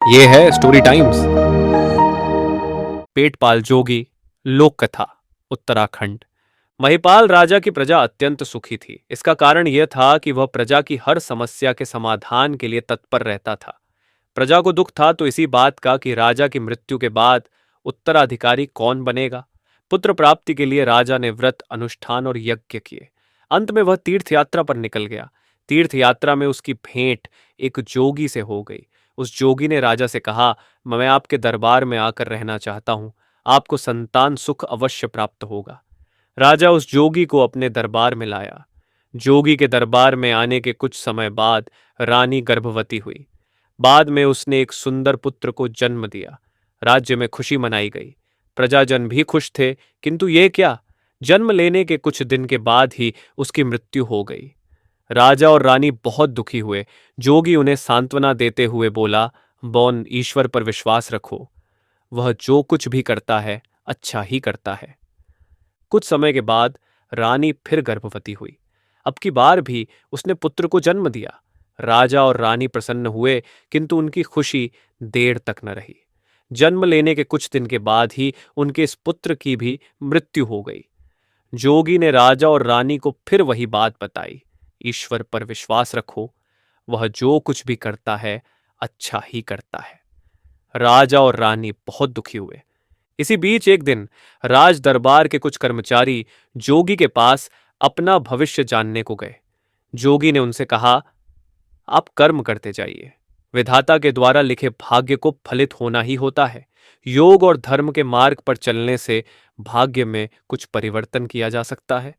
ये है story times. पेटपाल जोगी लोक कथा उत्तराखंड। महिपाल राजा की प्रजा अत्यंत सुखी थी। इसका कारण यह था कि वह प्रजा की हर समस्या के समाधान के लिए तत्पर रहता था। प्रजा को दुख था तो इसी बात का कि राजा की मृत्यु के बाद उत्तराधिकारी कौन बनेगा। पुत्र प्राप्ति के लिए राजा ने व्रत अनुष्ठान और यज्ञ किए। अंत में वह तीर्थ यात्रा पर निकल गया। तीर्थ यात्रा में उसकी भेंट एक जोगी से हो गई। उस जोगी ने राजा से कहा, मैं आपके दरबार में आकर रहना चाहता हूं। आपको संतान सुख अवश्य प्राप्त होगा। राजा उस जोगी को अपने दरबार में लाया। जोगी के दरबार में आने के कुछ समय बाद रानी गर्भवती हुई। बाद में उसने एक सुंदर पुत्र को जन्म दिया। राज्य में खुशी मनाई गई। प्रजाजन भी खुश थे, किंतु ये क्या, जन्म लेने के कुछ दिन के बाद ही उसकी मृत्यु हो गई। राजा और रानी बहुत दुखी हुए। जोगी उन्हें सांत्वना देते हुए बोला, बौन, ईश्वर पर विश्वास रखो। वह जो कुछ भी करता है अच्छा ही करता है। कुछ समय के बाद रानी फिर गर्भवती हुई। अब की बार भी उसने पुत्र को जन्म दिया। राजा और रानी प्रसन्न हुए, किंतु उनकी खुशी देर तक न रही। जन्म लेने के कुछ दिन के बाद ही उनके इस पुत्र की भी मृत्यु हो गई। जोगी ने राजा और रानी को फिर वही बात बताई, ईश्वर पर विश्वास रखो। वह जो कुछ भी करता है अच्छा ही करता है। राजा और रानी बहुत दुखी हुए। इसी बीच एक दिन राज दरबार के कुछ कर्मचारी जोगी के पास अपना भविष्य जानने को गए। जोगी ने उनसे कहा, आप कर्म करते जाइए। विधाता के द्वारा लिखे भाग्य को फलित होना ही होता है। योग और धर्म के मार्ग पर चलने से भाग्य में कुछ परिवर्तन किया जा सकता है।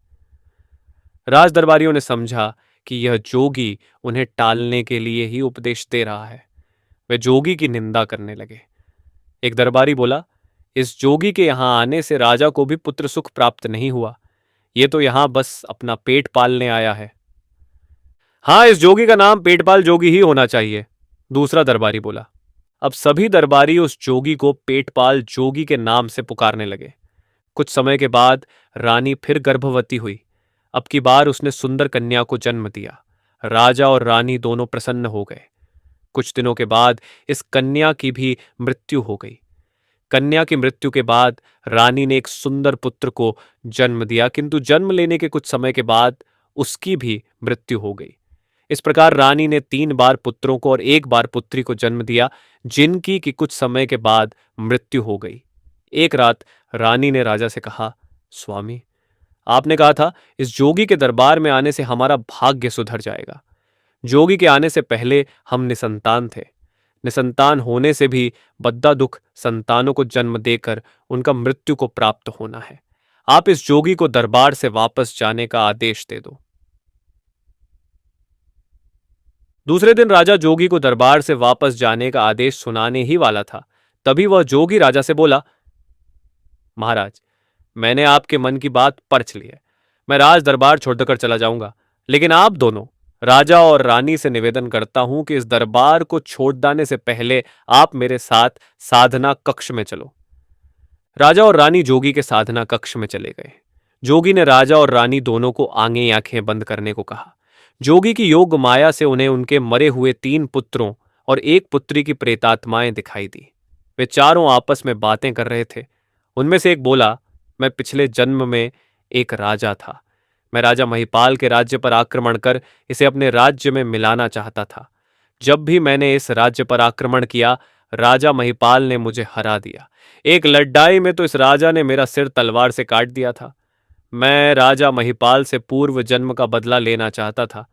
राज दरबारियों ने समझा कि यह जोगी उन्हें टालने के लिए ही उपदेश दे रहा है। वे जोगी की निंदा करने लगे। एक दरबारी बोला, इस जोगी के यहां आने से राजा को भी पुत्र सुख प्राप्त नहीं हुआ। ये तो यहां बस अपना पेट पालने आया है। हाँ, इस जोगी का नाम पेटपाल जोगी ही होना चाहिए, दूसरा दरबारी बोला। अब सभी दरबारी उस जोगी को पेटपाल जोगी के नाम से पुकारने लगे। कुछ समय के बाद रानी फिर गर्भवती हुई। अब की बार उसने सुंदर कन्या को जन्म दिया। राजा और रानी दोनों प्रसन्न हो गए। कुछ दिनों के बाद इस कन्या की भी मृत्यु हो गई। कन्या की मृत्यु के बाद रानी ने एक सुंदर पुत्र को जन्म दिया, किंतु जन्म लेने के कुछ समय के बाद उसकी भी मृत्यु हो गई। इस प्रकार रानी ने 3 बार पुत्रों को और 1 बार पुत्री को जन्म दिया, जिनकी कि कुछ समय के बाद मृत्यु हो गई। एक रात रानी ने राजा से कहा, स्वामी, आपने कहा था इस जोगी के दरबार में आने से हमारा भाग्य सुधर जाएगा। जोगी के आने से पहले हम निसंतान थे। निसंतान होने से भी बद्दा दुख संतानों को जन्म देकर उनका मृत्यु को प्राप्त होना है। आप इस जोगी को दरबार से वापस जाने का आदेश दे दो। दूसरे दिन राजा जोगी को दरबार से वापस जाने का आदेश सुनाने ही वाला था। तभी वह जोगी राजा से बोला, महाराज, मैंने आपके मन की बात परख ली है। मैं राज दरबार छोड़कर चला जाऊंगा, लेकिन आप दोनों, राजा और रानी से निवेदन करता हूं कि इस दरबार को छोड़ जाने से पहले आप मेरे साथ साधना कक्ष में चलो। राजा और रानी जोगी के साधना कक्ष में चले गए। जोगी ने राजा और रानी दोनों को आंखें आंखें बंद करने को कहा। जोगी की योग माया से उन्हें उनके मरे हुए 3 पुत्रों और एक पुत्री की प्रेतात्माएं दिखाई दी। वे चारों आपस में बातें कर रहे थे। उनमें से एक बोला, मैं पिछले जन्म में एक राजा था। मैं राजा महिपाल के राज्य पर आक्रमण कर इसे अपने राज्य में मिलाना चाहता था। जब भी मैंने इस राज्य पर आक्रमण किया, राजा महिपाल ने मुझे हरा दिया। एक लड़ाई में तो इस राजा ने मेरा सिर तलवार से काट दिया था। मैं राजा महिपाल से पूर्व जन्म का बदला लेना चाहता था,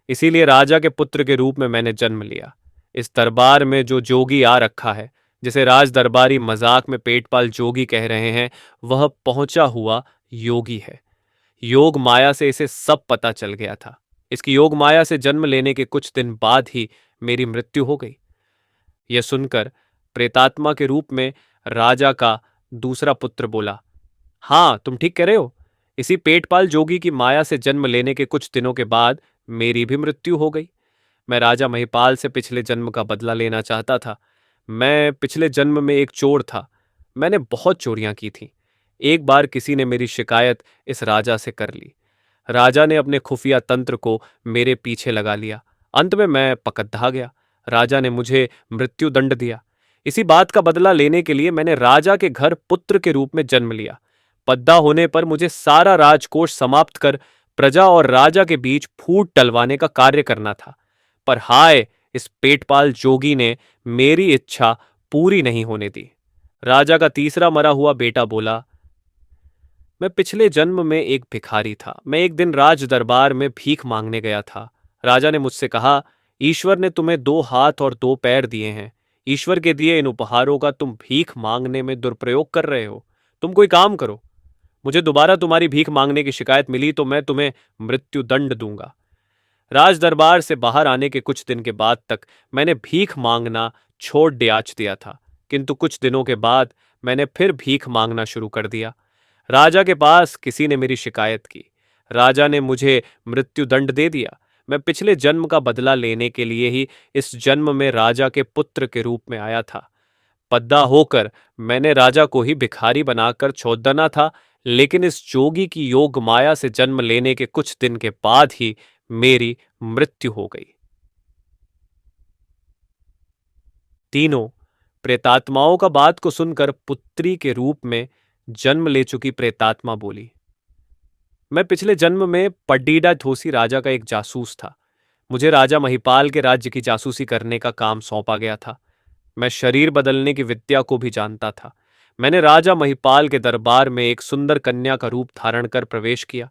इसीलिए राजा के पुत्र के रूप में मैंने जन्म लिया। इस दरबार में जो जोगी आ रखा है, जिसे राज दरबारी मजाक में पेटपाल जोगी कह रहे हैं, वह पहुंचा हुआ योगी है। योग माया से इसे सब पता चल गया था। इसकी योग माया से जन्म लेने के कुछ दिन बाद ही मेरी मृत्यु हो गई। यह सुनकर प्रेतात्मा के रूप में राजा का दूसरा पुत्र बोला, हाँ, तुम ठीक कह रहे हो। इसी पेटपाल जोगी की माया से जन्म लेने के कुछ दिनों के बाद मेरी भी मृत्यु हो गई। मैं राजा महिपाल से पिछले जन्म का बदला लेना चाहता था। मैं पिछले जन्म में एक चोर था। मैंने बहुत चोरियां की थीं। एक बार किसी ने मेरी शिकायत इस राजा से कर ली। राजा ने अपने खुफिया तंत्र को मेरे पीछे लगा लिया। अंत में मैं पकड़ा गया। राजा ने मुझे मृत्यु दंड दिया। इसी बात का बदला लेने के लिए मैंने राजा के घर पुत्र के रूप में जन्म लिया। पद्दा होने पर मुझे सारा राजकोष समाप्त कर प्रजा और राजा के बीच फूट डलवाने का कार्य करना था। पर हाय, इस पेटपाल जोगी ने मेरी इच्छा पूरी नहीं होने दी। राजा का तीसरा मरा हुआ बेटा बोला, मैं पिछले जन्म में एक भिखारी था। मैं एक दिन राज दरबार में भीख मांगने गया था। राजा ने मुझसे कहा, ईश्वर ने तुम्हें 2 हाथ और 2 पैर दिए हैं। ईश्वर के दिए इन उपहारों का तुम भीख मांगने में दुरुपयोग कर रहे हो। तुम कोई काम करो। मुझे दोबारा तुम्हारी भीख मांगने की शिकायत मिली तो मैं तुम्हें मृत्यु दंड दूंगा। राज दरबार से बाहर आने के कुछ दिन के बाद तक मैंने भीख मांगना छोड़ त्याच दिया था, किंतु कुछ दिनों के बाद मैंने फिर भीख मांगना शुरू कर दिया। राजा के पास किसी ने मेरी शिकायत की। राजा ने मुझे मृत्यु दंड दे दिया। मैं पिछले जन्म का बदला लेने के लिए ही इस जन्म में राजा के पुत्र के रूप में आया था। पद्दा होकर मैंने राजा को ही भिखारी बनाकर चौदना था, लेकिन इस जोगी की योग माया से जन्म लेने के कुछ दिन के बाद ही मेरी मृत्यु हो गई। तीनों प्रेतात्माओं का बात को सुनकर पुत्री के रूप में जन्म ले चुकी प्रेतात्मा बोली, मैं पिछले जन्म में पड्डीडा थोसी राजा का एक जासूस था। मुझे राजा महिपाल के राज्य की जासूसी करने का काम सौंपा गया था। मैं शरीर बदलने की विद्या को भी जानता था। मैंने राजा महिपाल के दरबार में एक सुंदर कन्या का रूप धारण कर प्रवेश किया।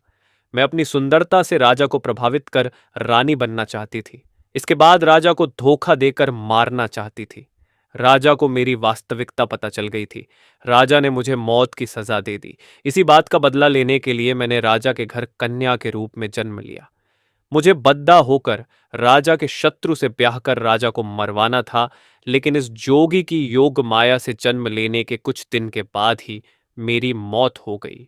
मैं अपनी सुंदरता से राजा को प्रभावित कर रानी बनना चाहती थी। इसके बाद राजा को धोखा देकर मारना चाहती थी। राजा को मेरी वास्तविकता पता चल गई थी। राजा ने मुझे मौत की सजा दे दी। इसी बात का बदला लेने के लिए मैंने राजा के घर कन्या के रूप में जन्म लिया। मुझे बद्दा होकर राजा के शत्रु से ब्याह कर राजा को मरवाना था, लेकिन इस जोगी की योग माया से जन्म लेने के कुछ दिन के बाद ही मेरी मौत हो गई।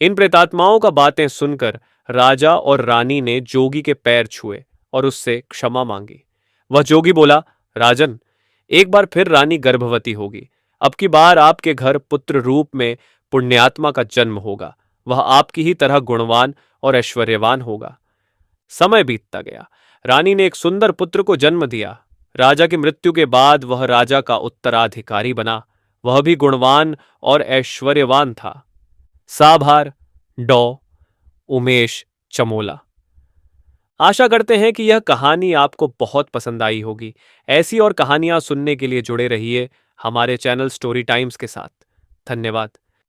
इन प्रेतात्माओं का बातें सुनकर राजा और रानी ने जोगी के पैर छुए और उससे क्षमा मांगी। वह जोगी बोला, राजन, एक बार फिर रानी गर्भवती होगी। अब की बार आपके घर पुत्र रूप में पुण्यात्मा का जन्म होगा। वह आपकी ही तरह गुणवान और ऐश्वर्यवान होगा। समय बीतता गया। रानी ने एक सुंदर पुत्र को जन्म दिया। राजा की मृत्यु के बाद वह राजा का उत्तराधिकारी बना। वह भी गुणवान और ऐश्वर्यवान था। साभार डॉ उमेश चमोला। आशा करते हैं कि यह कहानी आपको बहुत पसंद आई होगी। ऐसी और कहानियां सुनने के लिए जुड़े रहिए हमारे चैनल स्टोरी टाइम्स के साथ। धन्यवाद।